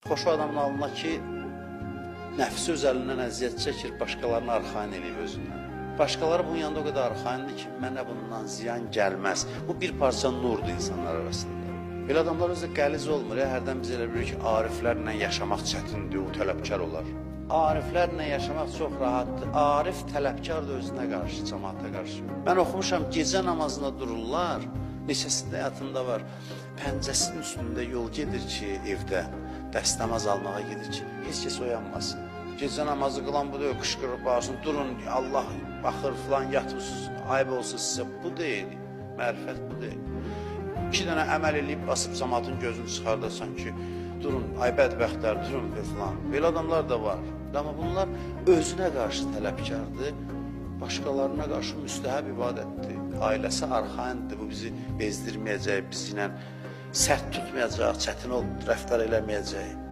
Xoş o adamın alına ki, nəfsi öz əlindən əziyyət çəkir, başqalarını arxain eləyib özündən. Başqaları bunun yanında o qədər arxaindir ki, mənə bundan ziyan gəlməz. Bu bir parça nurdur insanlar arasında. Belə adamlar özü qəliz olmur. Hərdən biz elə bilirik ki, ariflərlə yaşamaq çətindir, o tələbkar olar. Ariflərlə yaşamaq çox rahatdır. Arif tələbkardır özünə qarşı, cəmaata qarşı. Mən oxumuşam, gecə namazına dururlar, neçəsində həyatımda var. Pəncəsinin üstündə yol gedir ki, evdə, dəstəmaz almağa gedir ki, heç kəs oyanmasın. Gecə namazı qılan bu deyil, qışqırıb bağırsın, durun, Allah baxır filan, yatmışsınız, ayıb olsun sizə. Bu deyil, mərifət bu deyil. 2 dənə əməl eləyib, basıb cəmaatın gözünü çıxardırsan ki, durun, ay bədbəxtlər, durun və filan. Belə adamlar da var. Amma bunlar özünə qarşı tələbkardır, başqalarına qarşı müstəhəb ibadətdir. Ailəsi arxaindir, bu bizi bezdirməyəcək, bizlə sərt tutmayacaq, çətin rəftar eləməyəcək.